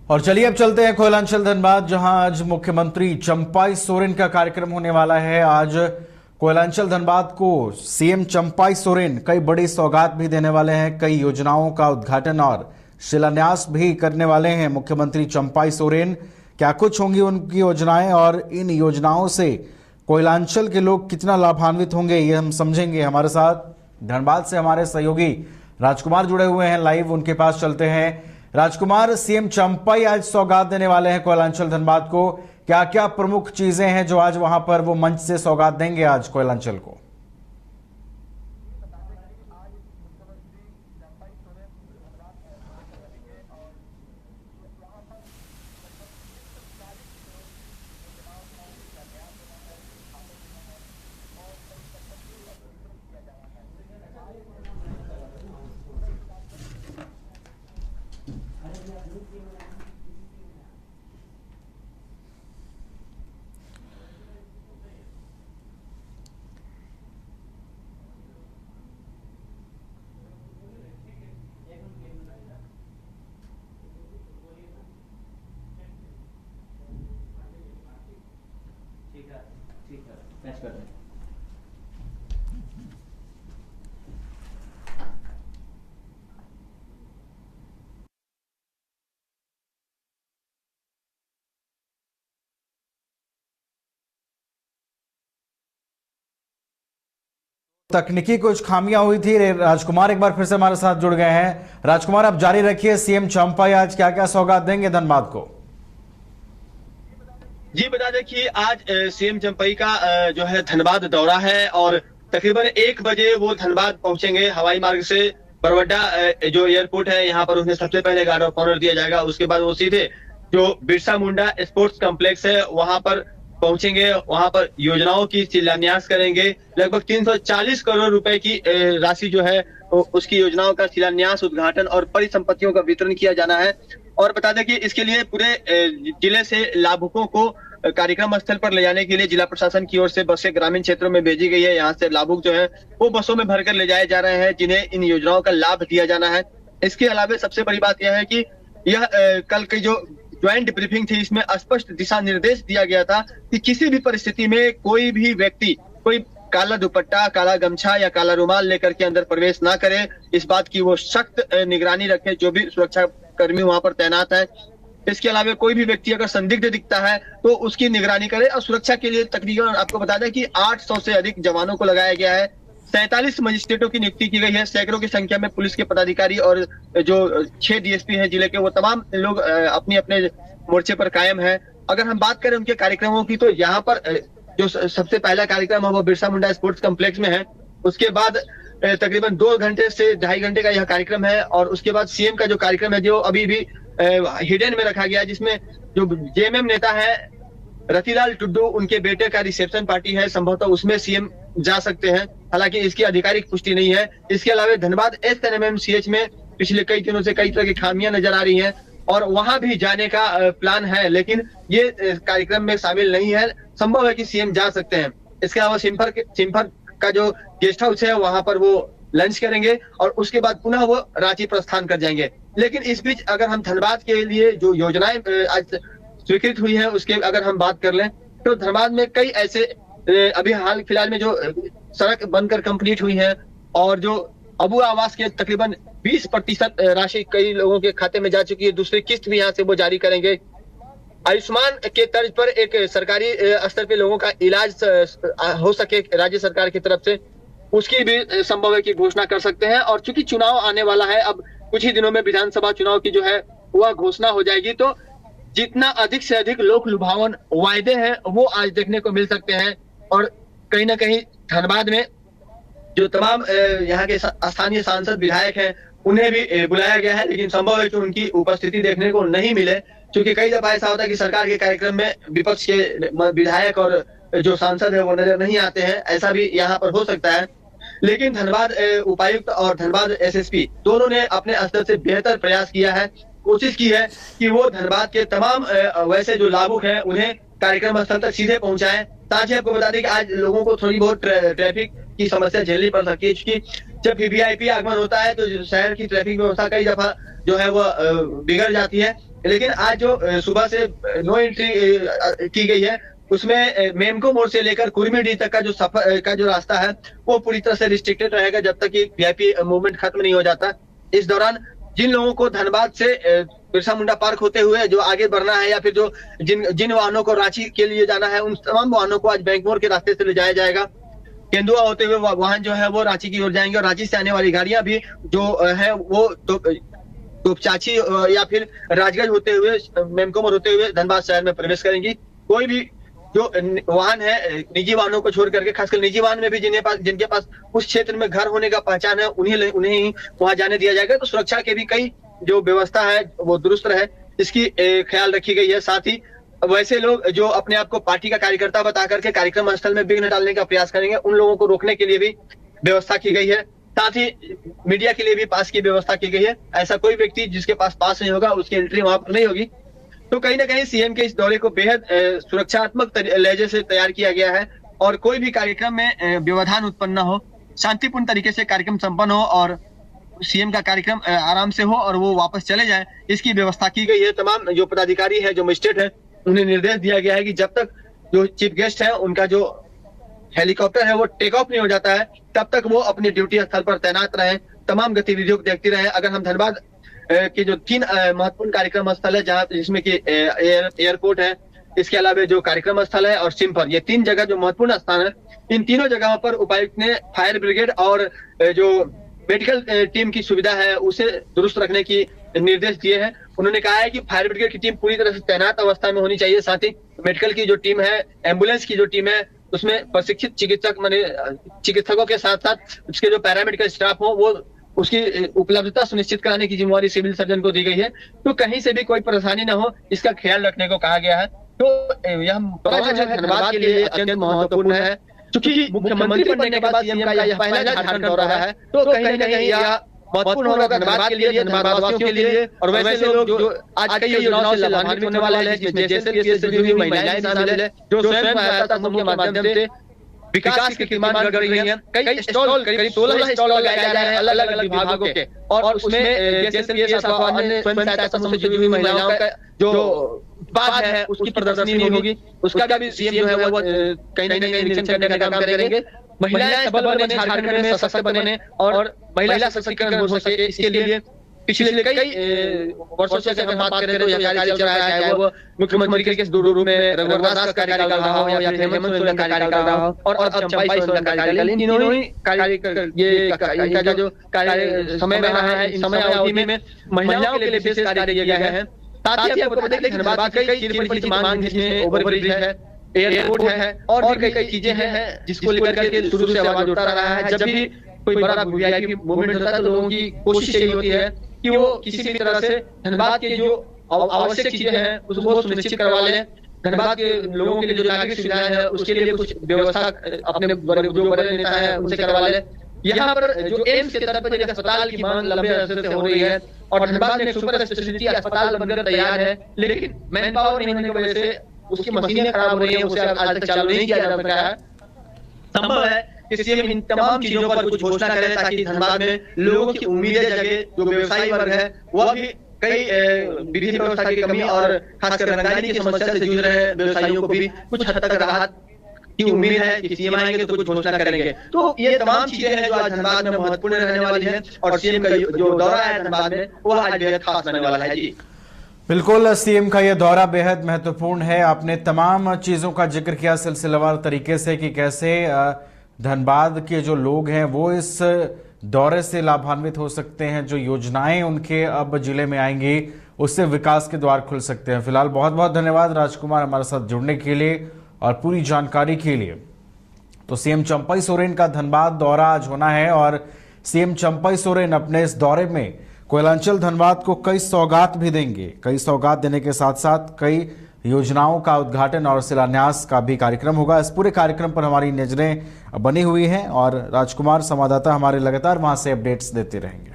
और चलिए अब चलते हैं कोयलांचल धनबाद, जहां आज मुख्यमंत्री चंपाई सोरेन का कार्यक्रम होने वाला है। आज कोयलांचल धनबाद को सीएम चंपाई सोरेन कई बड़ी सौगात भी देने वाले हैं। कई योजनाओं का उद्घाटन और शिलान्यास भी करने वाले हैं मुख्यमंत्री चंपाई सोरेन। क्या कुछ होंगी उनकी योजनाएं और इन योजनाओं से कोयलांचल के लोग कितना लाभान्वित होंगे, ये हम समझेंगे। हमारे साथ धनबाद से हमारे सहयोगी राजकुमार जुड़े हुए हैं लाइव, उनके पास चलते हैं। राजकुमार, सीएम चंपाई आज सौगात देने वाले हैं कोयलांचल धनबाद को। क्या क्या प्रमुख चीजें हैं जो आज वहां पर वो मंच से सौगात देंगे आज कोयलांचल को? ठीक है, मैच कर दें। तकनीकी कुछ खामियां हुई थी। राजकुमार एक बार फिर से हमारे साथ जुड़ गए हैं। राजकुमार, आप जारी रखिए। सीएम चंपाई आज क्या क्या सौगात देंगे धनबाद को? जी बता दें कि आज सीएम चंपाई का जो है धनबाद दौरा है और तकरीबन 1 बजे वो धनबाद पहुंचेंगे हवाई मार्ग से। बरवड्डा जो एयरपोर्ट है यहाँ पर उन्हें सबसे पहले गार्ड ऑफ ऑनर दिया जाएगा। उसके बाद वो सीधे जो बिरसा मुंडा स्पोर्ट्स कॉम्प्लेक्स है वहां पर पहुंचेंगे। वहां पर योजनाओं की शिलान्यास करेंगे। लगभग 340 करोड़ रुपए की राशि जो है उसकी योजनाओं का शिलान्यास, उद्घाटन और परिसंपत्तियों का वितरण किया जाना है। और बता दें कि इसके लिए पूरे जिले से लाभुकों को कार्यक्रम स्थल पर ले जाने के लिए जिला प्रशासन की ओर से बसें ग्रामीण क्षेत्रों में भेजी गई है। यहाँ से लाभुक जो है वो बसों में भरकर ले जाए जा रहे हैं जिन्हें इन योजनाओं का लाभ दिया जाना है। इसके अलावा सबसे बड़ी बात यह है कि यह कल की जो ज्वाइंट ब्रीफिंग थी इसमें स्पष्ट दिशा निर्देश दिया गया था कि किसी भी परिस्थिति में कोई भी व्यक्ति कोई काला दुपट्टा, काला गमछा या काला रुमाल लेकर के अंदर प्रवेश ना करे। इस बात की वो सख्त निगरानी रखे जो भी सुरक्षा कर्मी वहां पर तैनात है। इसके अलावा कोई भी व्यक्ति अगर संदिग्ध दिखता है तो उसकी निगरानी करे। और सुरक्षा के लिए तकरीबन आपको बता दें कि 800 से अधिक जवानों को लगाया गया है। 47 मजिस्ट्रेटों की नियुक्ति की गई है। सैकड़ों की संख्या में पुलिस के पदाधिकारी और जो 6 डीएसपी हैं जिले के, वो तमाम लोग अपने अपने मोर्चे पर कायम है। अगर हम बात करें उनके कार्यक्रमों की तो यहाँ पर जो सबसे पहला कार्यक्रम है वो बिरसा मुंडा स्पोर्ट्स कॉम्प्लेक्स में है। उसके बाद तकरीबन 2 घंटे से 2.5 घंटे का यह कार्यक्रम है। और उसके बाद सीएम का जो कार्यक्रम है जो अभी भी हिडन में रखा गया है, जिसमें जो जेएमएम नेता है रतिलाल टुड्डू, उनके बेटे का रिसेप्शन पार्टी है, संभवतः उसमें सीएम जा सकते हैं। हालांकि इसकी आधिकारिक पुष्टि नहीं है। इसके अलावा धनबाद एसएनएमएमसीएच में पिछले कई दिनों से कई तरह की खामियां नजर आ रही हैं और वहां भी जाने का प्लान है, लेकिन ये कार्यक्रम में शामिल नहीं है। संभव है कि सीएम जा सकते हैं। इसके अलावा सिम्फर का जो गेस्ट हाउस है वहां पर वो लंच करेंगे और उसके बाद पुनः वो रांची प्रस्थान कर जाएंगे। लेकिन इस बीच अगर हम धनबाद के लिए जो योजनाएं आज स्वीकृत हुई है उसके अगर हम बात कर लें तो धनबाद में कई ऐसे अभी हाल फिलहाल में जो सड़क बनकर कंप्लीट हुई है और जो अबू आवास के तकरीबन 20% राशि कई लोगों के खाते में जा चुकी है। दूसरी किस्त भी यहाँ से वो जारी करेंगे। आयुष्मान के तर्ज पर एक सरकारी स्तर पे लोगों का इलाज हो सके राज्य सरकार की तरफ से, उसकी भी संभव है कि घोषणा कर सकते हैं। और चूंकि चुनाव आने वाला है, अब कुछ ही दिनों में विधानसभा चुनाव की जो है वह घोषणा हो जाएगी, तो जितना अधिक से अधिक लोक लुभावन वायदे हैं वो आज देखने को मिल सकते हैं। और कहीं ना कहीं धनबाद में जो तमाम यहाँ के स्थानीय सांसद विधायक हैं उन्हें भी बुलाया गया है, लेकिन संभव है कि उनकी उपस्थिति देखने को नहीं मिले, क्योंकि कई दफा ऐसा होता है कि सरकार के कार्यक्रम में विपक्ष के विधायक और जो सांसद है वो नजर नहीं आते हैं। ऐसा भी यहाँ पर हो सकता है। लेकिन धनबाद उपायुक्त और धनबाद एसएसपी दोनों ने अपने स्तर से बेहतर प्रयास किया है, कोशिश की है कि वो धनबाद के तमाम वैसे जो लाभुक हैं उन्हें कार्यक्रम स्थल तक सीधे पहुंचाएं। साथ ही आपको बता दें कि आज लोगों को थोड़ी बहुत ट्रैफिक की समस्या झेलनी पड़ सकती है, क्योंकि जब वीवीआईपी आगमन होता है तो शहर की ट्रैफिक व्यवस्था कई दफा जो है वो बिगड़ जाती है। लेकिन आज जो सुबह से नो एंट्री की गई है, उसमें मेमको मोड़ से लेकर कुर्मीडी तक का जो सफर का जो रास्ता है वो पूरी तरह से रिस्ट्रिक्टेड रहेगा जब तक कि वीआईपी मूवमेंट खत्म नहीं हो जाता। इस दौरान जिन लोगों को धनबाद से बिरसा मुंडा पार्क होते हुए जो आगे बढ़ना है या फिर जो जिन वाहनों को रांची के लिए जाना है, उन तमाम वाहनों को आज बैंक मोड़ के रास्ते से ले जाया जाएगा। केंदुआ होते हुए वाहन जो है वो रांची की ओर जाएंगे और रांची से आने वाली गाड़ियां भी जो है वो तोपचाची या फिर राजगंज होते हुए मेमको मोड़ होते हुए धनबाद शहर में प्रवेश करेंगी। कोई भी जो वाहन है निजी वाहनों को छोड़ करके, खासकर निजी वाहन में भी जिनके पास उस क्षेत्र में घर होने का पहचान है उन्हें ही वहां जाने दिया जाएगा। तो सुरक्षा के भी कई जो व्यवस्था है वो दुरुस्त रहे, इसकी ख्याल रखी गई है। साथ ही वैसे लोग जो अपने आप को पार्टी का कार्यकर्ता बता करके कार्यक्रम स्थल में विघ्न डालने का प्रयास करेंगे, उन लोगों को रोकने के लिए भी व्यवस्था की गई है। साथ ही मीडिया के लिए भी पास की व्यवस्था की गई है। ऐसा कोई व्यक्ति जिसके पास पास नहीं होगा उसकी एंट्री वहां पर नहीं होगी। तो कहीं ना कहीं सीएम के इस दौरे को बेहद सुरक्षात्मक लहजे से तैयार किया गया है और कोई भी कार्यक्रम में व्यवधान उत्पन्न न हो, शांतिपूर्ण तरीके से कार्यक्रम संपन्न हो और सीएम का कार्यक्रम आराम से हो और वो वापस चले जाए, इसकी व्यवस्था की गई है। तमाम जो पदाधिकारी है, जो मजिस्ट्रेट है, उन्हें निर्देश दिया गया है कि जब तक जो चीफ गेस्ट है उनका जो हेलीकॉप्टर है वो टेक ऑफ नहीं हो जाता है, तब तक वो अपनी ड्यूटी स्थल पर तैनात रहे, तमाम गतिविधियों को देखती रहे। अगर हम धनबाद के जो 3 महत्वपूर्ण कार्यक्रम स्थल है, जहाँ जिसमें कि एयरपोर्ट है, इसके अलावा जो कार्यक्रम स्थल है और सिम्फर, ये 3 जगह जो महत्वपूर्ण स्थान है, इन तीनों जगहों पर उपायुक्त ने फायर ब्रिगेड और जो मेडिकल टीम की सुविधा है उसे दुरुस्त रखने की निर्देश दिए हैं। उन्होंने कहा है कि फायर ब्रिगेड की टीम पूरी तरह से तैनात अवस्था में होनी चाहिए। साथ ही मेडिकल की जो टीम है, एम्बुलेंस की जो टीम है, उसमें प्रशिक्षित चिकित्सकों के साथ साथ उसके जो पैरामेडिकल स्टाफ हो वो उसकी उपलब्धता सुनिश्चित कराने की जिम्मेवारी सिविल सर्जन को दी गई है। तो कहीं से भी कोई परेशानी न हो, इसका ख्याल रखने को कहा गया है। तो यह धनबाद के लिए अत्यंत महत्वपूर्ण है, क्योंकि मुख्यमंत्री बनने के बाद सीएम का यह पहला झारखंड दौरा है। तो कहीं न कहीं यह महत्वपूर्ण होगा धनबाद के लिए, धनबाद वासियों के लिए। और वैसे लोग जो आज कई योजनाओं से लाभान्वित होने वाले हैं, जिसमें जेएसएलपीएस से जुड़ी हुई महिलाएं शामिल है, जो स्वयं सहायता समूह के माध्यम से विकास की कीर्तिमान कर रही हैं। कई स्टॉल, करीब 16 स्टॉल लगाए जा रहे हैं अलग अलग विभागों के, और उसमें जेएसएलपीएस अथवा अन्य स्वयं सहायता समूह से जुड़ी हुई महिलाओं का जो उत्पाद है उसकी प्रदर्शनी नहीं होगी। उसका भी सीएम जो है वो कहीं न कहीं निरीक्षण करने का काम करेंगे। महिलाएं सबल बने, झारखंड में सशक्त बने और महिला सशक्तिकरण हो सके, इसके लिए पिछले कई वर्षों से अगर हम बात करें तो यह कार्य चल रहा है, चाहे वो मुख्यमंत्री के रूप में रघुवर दास का कार्यकाल रहा हो या फिर हेमंत सोरेन का कार्यकाल रहा हो और अब चंपाई सोरेन का कार्यकाल, इन तीनों ही इनका जो कार्य समय रहा है, इन समय अवधि में महिलाओं के लिए विशेष कार्य किए गए हैं। साथ ही आपको बता दें कि धनबाद कई चिर परिचित मांग जिसमें ओवरब्रिज है, एयरपोर्ट है और भी कई चीजें हैं जिसको लेकर के शुरू से आवाज उठता रहा है। जब भी कोई बड़ा वीआईपी मूवमेंट होता है तो लोगों की कोशिश यही होती है कि वो किसी भी तरह से धनबाद के जो आवश्यक चीजें हैं उसको सुनिश्चित करवा लें। धनबाद के लोगों के लिए जो नागरिक सुविधाएं हैं उसके लिए कुछ व्यवस्था अपने जो बड़े नेता है उनसे करवा लें। यहाँ पर जो एम्स के तरफ पर अस्पताल की मांग लंबे अरसे से हो रही है और धनबाद में सुपर स्पेशलिटी अस्पताल बनकर तैयार है, लेकिन मैन पावर नहीं होने की वजह से उसकी मशीनें खराब हो रही है, उसे आज तक चालू नहीं किया जा सका है। संभव है कि सीएम इन तमाम चीजों पर कुछ घोषणा करे ताकि धनबाद में लोगों की उम्मीदें जगे। जो व्यवसायी वर्ग है वह भी कई विधि व्यवस्था की कमी और खासकर रंगदारी की समस्या से जूझ रहे व्यवसायियों को भी कुछ हद तक राहत की उम्मीद है कि सीएम आएंगे तो कुछ घोषणा करेंगे। तो ये तमाम चीजें हैं जो आज धनबाद में महत्वपूर्ण रहने वाली है और सीएम का जो दौरा है धनबाद में वो आज बेहद खास रहने वाला है। जी बिल्कुल, सीएम का यह दौरा बेहद महत्वपूर्ण है। आपने तमाम चीजों का जिक्र किया सिलसिलेवार तरीके से कि कैसे धनबाद के जो लोग हैं वो इस दौरे से लाभान्वित हो सकते हैं, जो योजनाएं उनके अब जिले में आएंगी उससे विकास के द्वार खुल सकते हैं। फिलहाल बहुत बहुत धन्यवाद राजकुमार हमारे साथ जुड़ने के लिए और पूरी जानकारी के लिए। तो सीएम चंपाई सोरेन का धनबाद दौरा आज होना है और सीएम चंपाई सोरेन अपने इस दौरे में कोयलांचल धनबाद को कई सौगात भी देंगे। कई सौगात देने के साथ साथ कई योजनाओं का उद्घाटन और शिलान्यास का भी कार्यक्रम होगा। इस पूरे कार्यक्रम पर हमारी नजरें बनी हुई हैं और राजकुमार संवाददाता हमारे लगातार वहां से अपडेट्स देते रहेंगे।